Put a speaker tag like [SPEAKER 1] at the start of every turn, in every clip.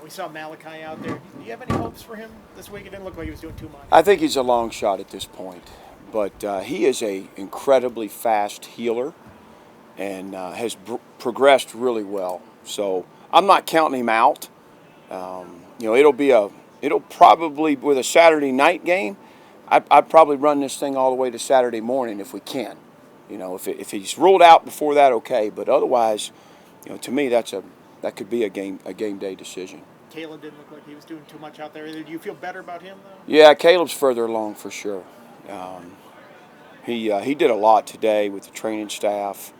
[SPEAKER 1] We saw Malachi out there. Do you have any hopes for him this week? It didn't look like he was doing too much.
[SPEAKER 2] I think he's a long shot at this point, but he is a incredibly fast healer and has progressed really well. So I'm not counting him out. It'll probably, with a Saturday night game, I'd probably run this thing all the way to Saturday morning if we can. If he's ruled out before that, okay. But otherwise, to me, that could be a game day decision.
[SPEAKER 1] Caleb didn't look like he was doing too much out there either. Do you feel better about him, though?
[SPEAKER 2] Yeah, Caleb's further along for sure. He did a lot today with the training staff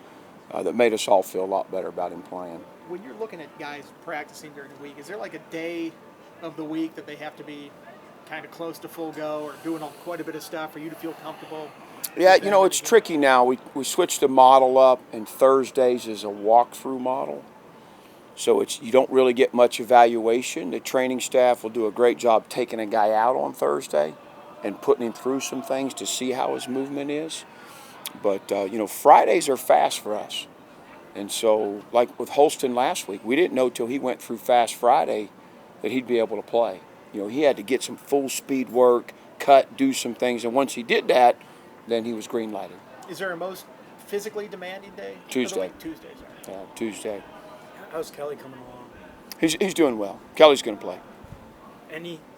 [SPEAKER 2] that made us all feel a lot better about him playing.
[SPEAKER 1] When you're looking at guys practicing during the week, is there like a day of the week that they have to be kind of close to full go or doing quite a bit of stuff for you to feel comfortable?
[SPEAKER 2] Yeah, it's tricky now. We switched the model up, and Thursdays is a walkthrough model. So you don't really get much evaluation. The training staff will do a great job taking a guy out on Thursday and putting him through some things to see how his movement is. But, Fridays are fast for us. And so, like with Holston last week, we didn't know till he went through Fast Friday that he'd be able to play. He had to get some full speed work, cut, do some things. And once he did that, then he was green lighted.
[SPEAKER 1] Is there a most physically demanding day?
[SPEAKER 2] Tuesday.
[SPEAKER 1] Tuesdays.
[SPEAKER 2] Tuesday.
[SPEAKER 3] How's Kelly coming along?
[SPEAKER 2] He's doing well. Kelly's going to play.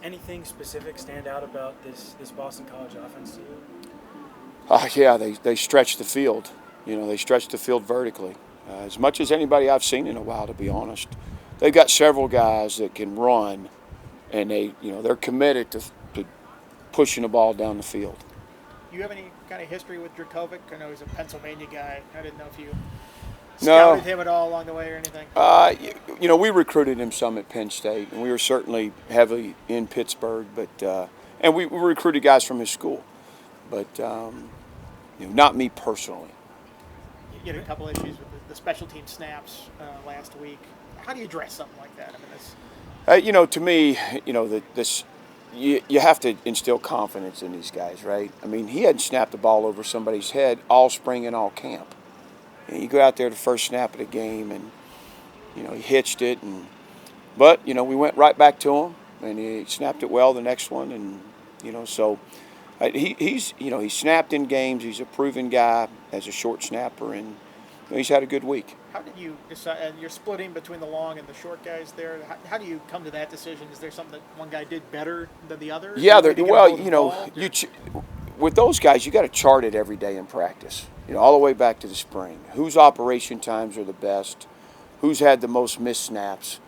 [SPEAKER 3] Anything specific stand out about this Boston College offense to you?
[SPEAKER 2] Yeah, they stretch the field. They stretch the field vertically. As much as anybody I've seen in a while, to be honest. They've got several guys that can run, and they're committed to pushing the ball down the field.
[SPEAKER 1] Do you have any kind of history with Dracovic? I know he's a Pennsylvania guy. I didn't know if you scouted him at all along the way or anything.
[SPEAKER 2] We recruited him some at Penn State, and we were certainly heavily in Pittsburgh, and we recruited guys from his school, but not me personally.
[SPEAKER 1] You had a couple issues with the special team snaps last week. How do you address something like that? I mean,
[SPEAKER 2] to me, you have to instill confidence in these guys, right? I mean, he hadn't snapped the ball over somebody's head all spring and all camp. And you go out there the first snap of the game, and he hitched it, but we went right back to him, and he snapped it well the next one, and so he's snapped in games. He's a proven guy as a short snapper, and he's had a good week.
[SPEAKER 1] How did you decide? And you're splitting between the long and the short guys there. How do you come to that decision? Is there something that one guy did better than the other?
[SPEAKER 2] Yeah, with those guys, you got to chart it every day in practice. All the way back to the spring. Whose operation times are the best? Who's had the most missed snaps?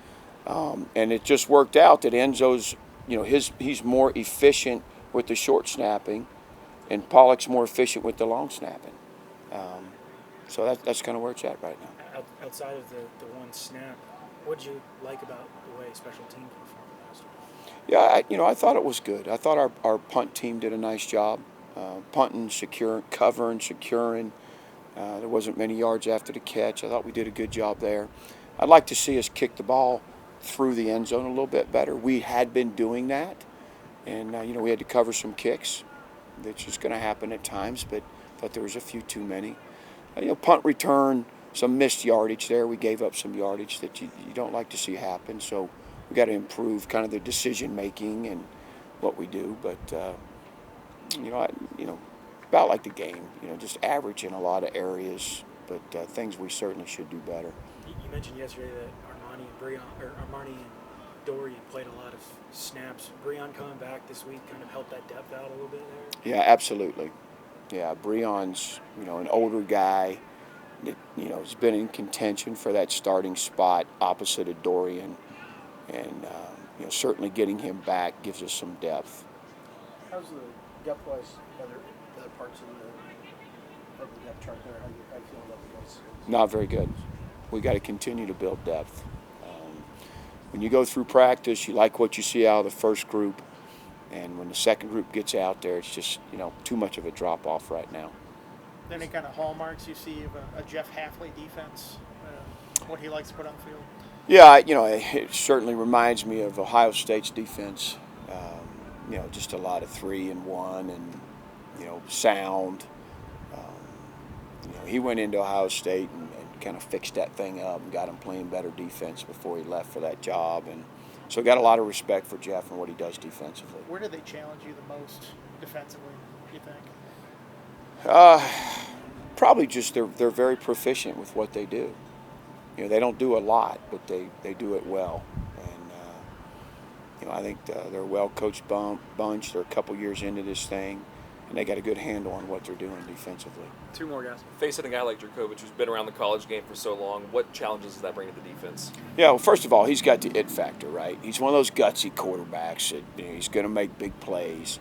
[SPEAKER 2] And it just worked out that Enzo's, he's more efficient with the short snapping, and Pollock's more efficient with the long snapping. So that's kind of where it's at right now.
[SPEAKER 3] Outside of the one snap, what did you like about the way special teams performed last week?
[SPEAKER 2] Yeah, I thought it was good. I thought our punt team did a nice job. Punting, covering, securing. There wasn't many yards after the catch. I thought we did a good job there. I'd like to see us kick the ball through the end zone a little bit better. We had been doing that, and we had to cover some kicks. That's just going to happen at times, but I thought there was a few too many. Punt return, some missed yardage there. We gave up some yardage that you don't like to see happen. So we got to improve kind of the decision making and what we do, but. About like the game, just average in a lot of areas, but things we certainly should do better.
[SPEAKER 3] You mentioned yesterday that Armani and Dory played a lot of snaps. Breon coming back this week kind of helped that depth out a little bit there?
[SPEAKER 2] Yeah, absolutely. Yeah, Breon's, an older guy that, has been in contention for that starting spot opposite of Dorian, and, certainly getting him back gives us some depth.
[SPEAKER 4] How's the depth-wise, other parts of the depth chart there? How do you feel about the guys?
[SPEAKER 2] Not very good. We got to continue to build depth. When you go through practice, you like what you see out of the first group, and when the second group gets out there, it's just too much of a drop-off right now.
[SPEAKER 1] Any kind of hallmarks you see of a Jeff Hafley defense? What he likes to put on the field?
[SPEAKER 2] Yeah, it certainly reminds me of Ohio State's defense. Just a lot of 3 and 1, and sound. He went into Ohio State and kind of fixed that thing up and got him playing better defense before he left for that job. And So got a lot of respect for Jeff and what he does defensively.
[SPEAKER 1] Where do they challenge you the most defensively, you think?
[SPEAKER 2] Probably just they're very proficient with what they do. You know, they don't do a lot, but they do it well. And you know, I think they're a well-coached bunch. They're a couple years into this thing, and they got a good handle on what they're doing defensively.
[SPEAKER 5] Two more guys.
[SPEAKER 6] Facing a guy like Dracovic who's been around the college game for so long, what challenges does that bring to the defense?
[SPEAKER 2] Yeah, well, first of all, he's got the it factor, right? He's one of those gutsy quarterbacks that, you know, he's going to make big plays.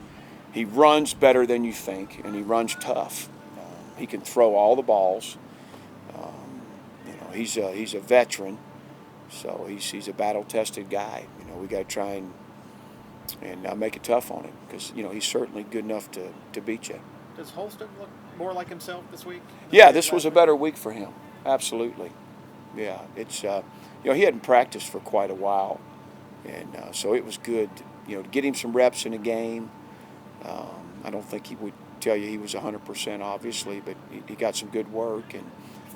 [SPEAKER 2] He runs better than you think, and he runs tough. He can throw all the balls. You know, he's a veteran, so he's a battle-tested guy. You know, we got to try and make it tough on him because, you know, he's certainly good enough to beat you.
[SPEAKER 1] Does Holston look more like himself this week?
[SPEAKER 2] Yeah, this was a better week for him. Absolutely. Yeah, it's you know, he hadn't practiced for quite a while, and so it was good. You know, to get him some reps in a game. I don't think he would tell you he was 100%, obviously, but he got some good work, and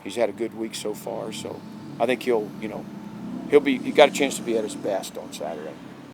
[SPEAKER 2] he's had a good week so far. So I think he got a chance to be at his best on Saturday.